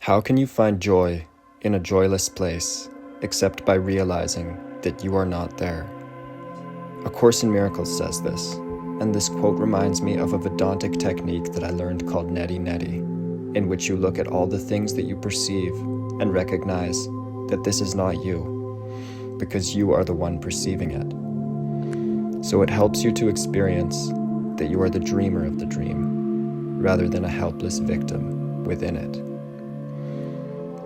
How can you find joy in a joyless place except by realizing that you are not there? A Course in Miracles says this, and this quote reminds me of a Vedantic technique that I learned called neti neti, in which you look at all the things that you perceive and recognize that this is not you, because you are the one perceiving it. So it helps you to experience that you are the dreamer of the dream, rather than a helpless victim within it.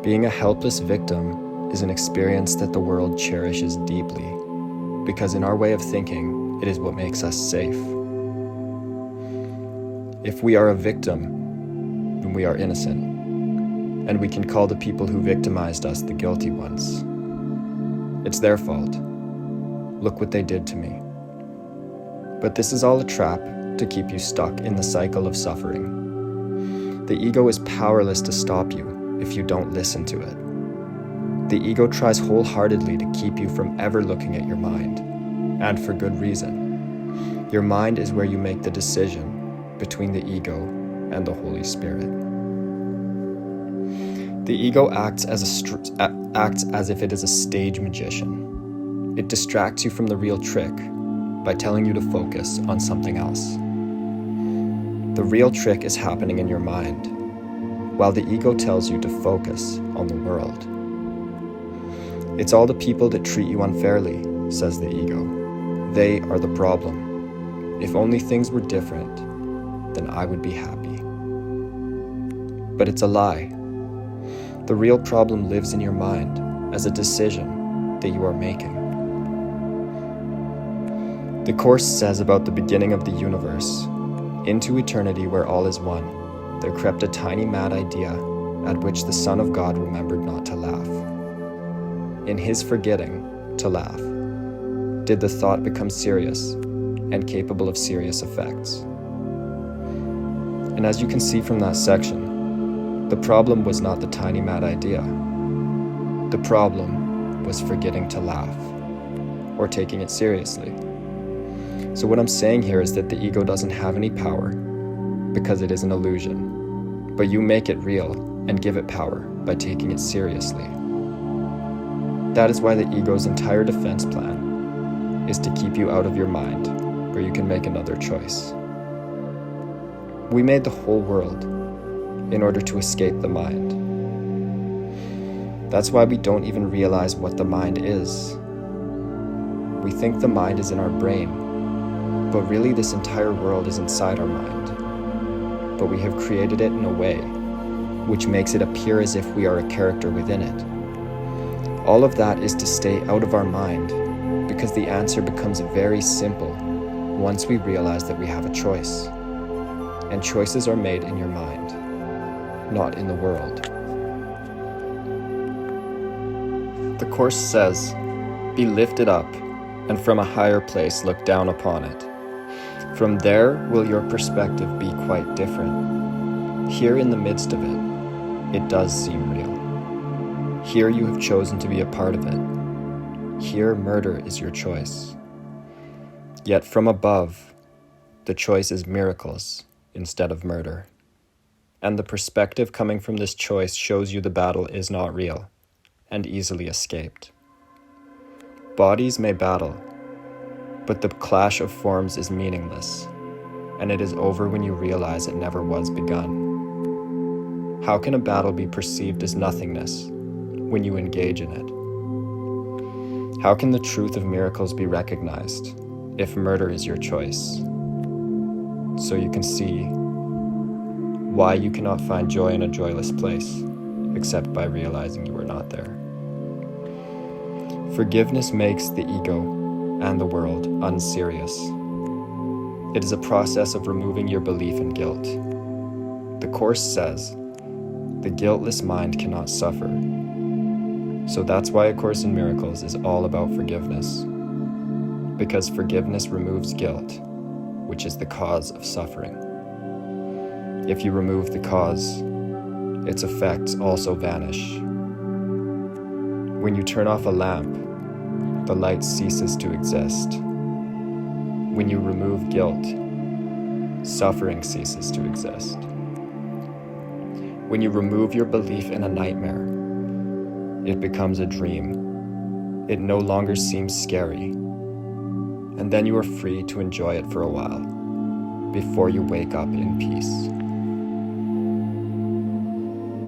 Being a helpless victim is an experience that the world cherishes deeply, because in our way of thinking, it is what makes us safe. If we are a victim, then we are innocent, and we can call the people who victimized us the guilty ones. It's their fault. Look what they did to me. But this is all a trap to keep you stuck in the cycle of suffering. The ego is powerless to stop you if you don't listen to it. The ego tries wholeheartedly to keep you from ever looking at your mind, and for good reason. Your mind is where you make the decision between the ego and the Holy Spirit. The ego acts as if it is a stage magician. It distracts you from the real trick by telling you to focus on something else. The real trick is happening in your mind, while the ego tells you to focus on the world. It's all the people that treat you unfairly, says the ego. They are the problem. If only things were different, then I would be happy. But it's a lie. The real problem lives in your mind as a decision that you are making. The Course says about the beginning of the universe, into eternity where all is one, there crept a tiny mad idea at which the Son of God remembered not to laugh. In his forgetting to laugh, did the thought become serious and capable of serious effects. And as you can see from that section, the problem was not the tiny mad idea. The problem was forgetting to laugh, or taking it seriously. So what I'm saying here is that the ego doesn't have any power, because it is an illusion, but you make it real and give it power by taking it seriously. That is why the ego's entire defense plan is to keep you out of your mind, where you can make another choice. We made the whole world in order to escape the mind. That's why we don't even realize what the mind is. We think the mind is in our brain, but really this entire world is inside our mind. But we have created it in a way which makes it appear as if we are a character within it. All of that is to stay out of our mind, because the answer becomes very simple once we realize that we have a choice. And choices are made in your mind, not in the world. The Course says, "Be lifted up, and from a higher place look down upon it. From there will your perspective be quite different. Here in the midst of it, it does seem real. Here you have chosen to be a part of it. Here murder is your choice. Yet from above, the choice is miracles instead of murder. And the perspective coming from this choice shows you the battle is not real and easily escaped. Bodies may battle, but the clash of forms is meaningless, and it is over when you realize it never was begun. How can a battle be perceived as nothingness when you engage in it? How can the truth of miracles be recognized if murder is your choice? So you can see why you cannot find joy in a joyless place, except by realizing you are not there. Forgiveness makes the ego and the world unserious. It is a process of removing your belief in guilt. The Course says, the guiltless mind cannot suffer. So that's why A Course in Miracles is all about forgiveness. Because forgiveness removes guilt, which is the cause of suffering. If you remove the cause, its effects also vanish. When you turn off a lamp, the light ceases to exist. When you remove guilt, suffering ceases to exist. When you remove your belief in a nightmare, it becomes a dream. It no longer seems scary. And then you are free to enjoy it for a while, before you wake up in peace.